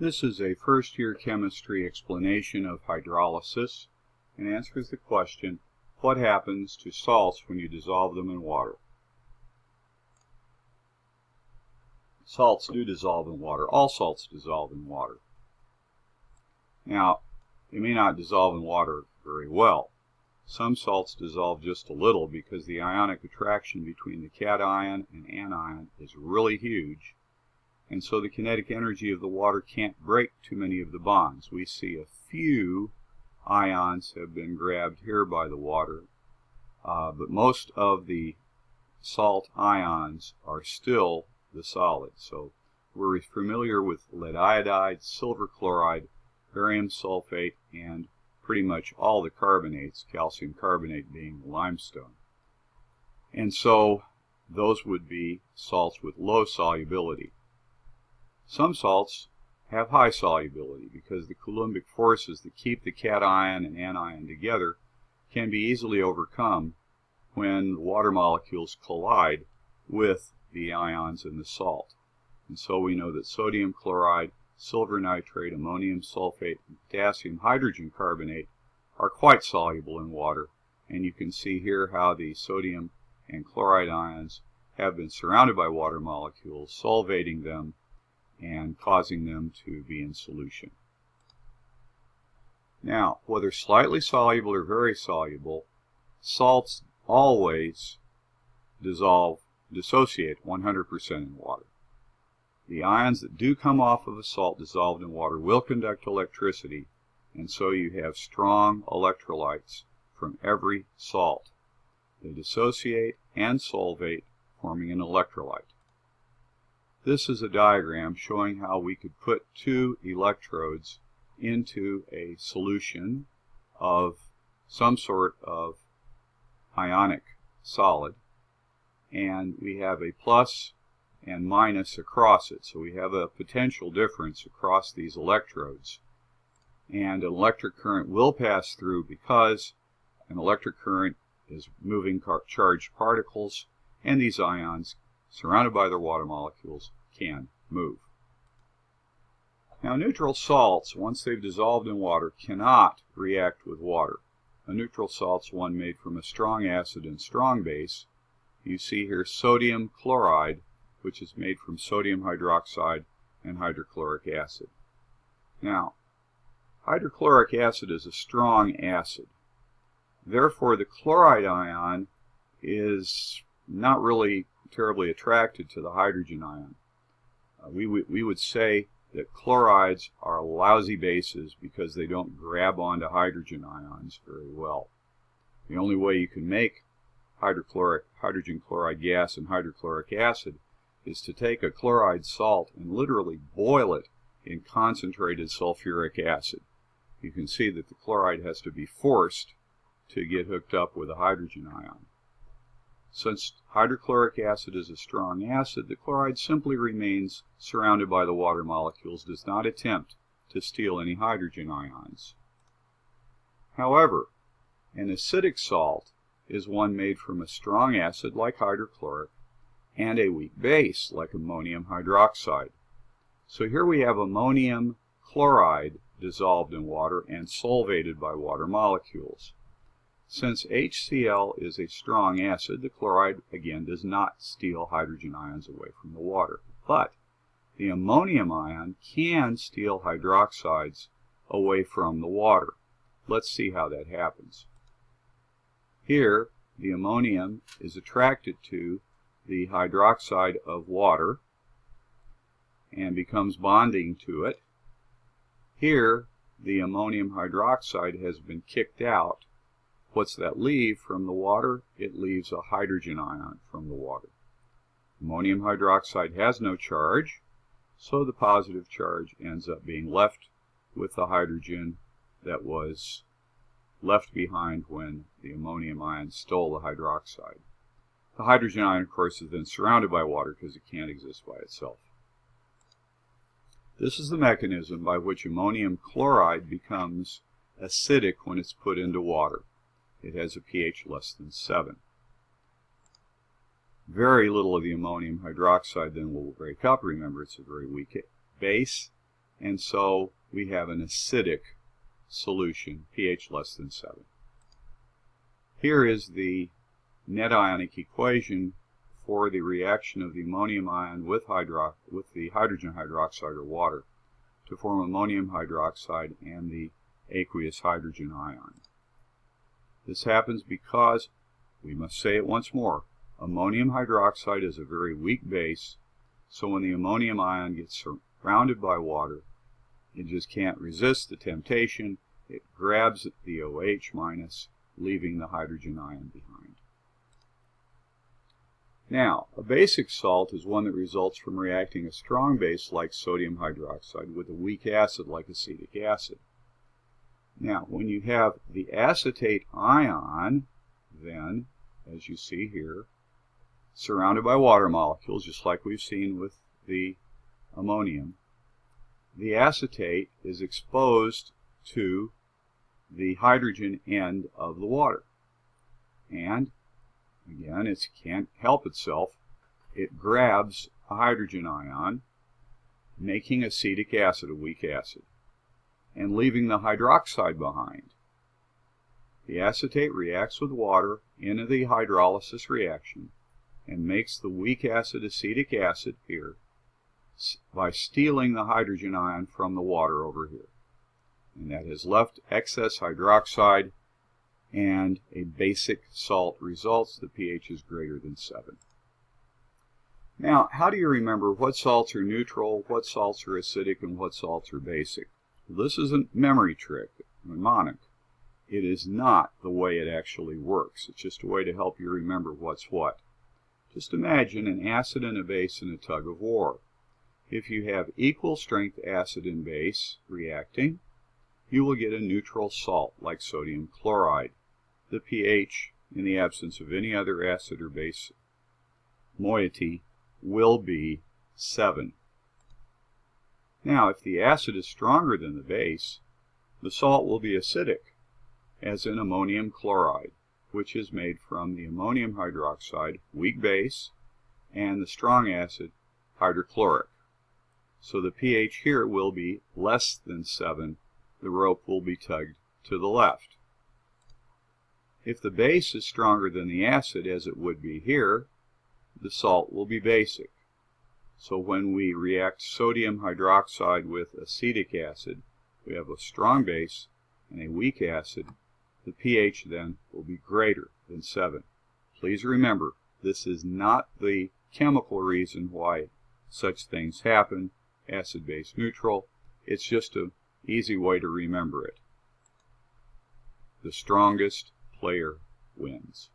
This is a first-year chemistry explanation of hydrolysis and answers the question, what happens to salts when you dissolve them in water? Salts do dissolve in water. All salts dissolve in water. Now, they may not dissolve in water very well. Some salts dissolve just a little because the ionic attraction between the cation and anion is really huge, and so the kinetic energy of the water can't break too many of the bonds. We see a few ions have been grabbed here by the water, but most of the salt ions are still the solid. So we're familiar with lead iodide, silver chloride, barium sulfate, and pretty much all the carbonates, calcium carbonate being limestone. And so those would be salts with low solubility. Some salts have high solubility because the coulombic forces that keep the cation and anion together can be easily overcome when water molecules collide with the ions in the salt. And so we know that sodium chloride, silver nitrate, ammonium sulfate, and potassium hydrogen carbonate are quite soluble in water, and you can see here how the sodium and chloride ions have been surrounded by water molecules, solvating them and causing them to be in solution. Now, whether slightly soluble or very soluble, salts always dissociate 100% in water. The ions that do come off of a salt dissolved in water will conduct electricity, and so you have strong electrolytes from every salt. They dissociate and solvate, forming an electrolyte. This is a diagram showing how we could put two electrodes into a solution of some sort of ionic solid, and we have a plus and minus across it. So we have a potential difference across these electrodes, and an electric current will pass through because an electric current is moving charged particles, and these ions, surrounded by their water molecules, can move. Now, neutral salts, once they've dissolved in water, cannot react with water. A neutral salt is one made from a strong acid and strong base. You see here sodium chloride, which is made from sodium hydroxide and hydrochloric acid. Now, hydrochloric acid is a strong acid. Therefore, the chloride ion is not really terribly attracted to the hydrogen ion. We would say that chlorides are lousy bases because they don't grab onto hydrogen ions very well. The only way you can make hydrogen chloride gas and hydrochloric acid is to take a chloride salt and literally boil it in concentrated sulfuric acid. You can see that the chloride has to be forced to get hooked up with a hydrogen ion. Since hydrochloric acid is a strong acid, the chloride simply remains surrounded by the water molecules, does not attempt to steal any hydrogen ions. However, an acidic salt is one made from a strong acid like hydrochloric and a weak base like ammonium hydroxide. So here we have ammonium chloride dissolved in water and solvated by water molecules. Since HCl is a strong acid, the chloride again does not steal hydrogen ions away from the water. But the ammonium ion can steal hydroxides away from the water. Let's see how that happens. Here, the ammonium is attracted to the hydroxide of water and becomes bonding to it. Here, the ammonium hydroxide has been kicked out. What's that leave from the water? It leaves a hydrogen ion from the water. Ammonium hydroxide has no charge, so the positive charge ends up being left with the hydrogen that was left behind when the ammonium ion stole the hydroxide. The hydrogen ion, of course, is then surrounded by water because it can't exist by itself. This is the mechanism by which ammonium chloride becomes acidic when it's put into water. It has a pH less than 7. Very little of the ammonium hydroxide then will break up. Remember, it's a very weak base, and so we have an acidic solution, pH less than 7. Here is the net ionic equation for the reaction of the ammonium ion with the hydrogen hydroxide or water to form ammonium hydroxide and the aqueous hydrogen ion. This happens because, we must say it once more, ammonium hydroxide is a very weak base, so when the ammonium ion gets surrounded by water, it just can't resist the temptation. It grabs the OH minus, leaving the hydrogen ion behind. Now, a basic salt is one that results from reacting a strong base like sodium hydroxide with a weak acid like acetic acid. Now, when you have the acetate ion, then, as you see here, surrounded by water molecules, just like we've seen with the ammonium, the acetate is exposed to the hydrogen end of the water. And, again, it can't help itself. It grabs a hydrogen ion, making acetic acid a weak acid, and leaving the hydroxide behind. The acetate reacts with water in the hydrolysis reaction and makes the weak acid acetic acid here by stealing the hydrogen ion from the water over here. And that has left excess hydroxide, and a basic salt results. The pH is greater than 7. Now, how do you remember what salts are neutral, what salts are acidic, and what salts are basic? Well, this is a memory trick, mnemonic. It is not the way it actually works. It's just a way to help you remember what's what. Just imagine an acid and a base in a tug of war. If you have equal strength acid and base reacting, you will get a neutral salt like sodium chloride. The pH, in the absence of any other acid or base moiety, will be 7. Now, if the acid is stronger than the base, the salt will be acidic, as in ammonium chloride, which is made from the ammonium hydroxide, weak base, and the strong acid, hydrochloric. So the pH here will be less than 7. The rope will be tugged to the left. If the base is stronger than the acid, as it would be here, the salt will be basic. So when we react sodium hydroxide with acetic acid, we have a strong base and a weak acid. The pH then will be greater than 7. Please remember, this is not the chemical reason why such things happen, acid-base neutral. It's just an easy way to remember it. The strongest player wins.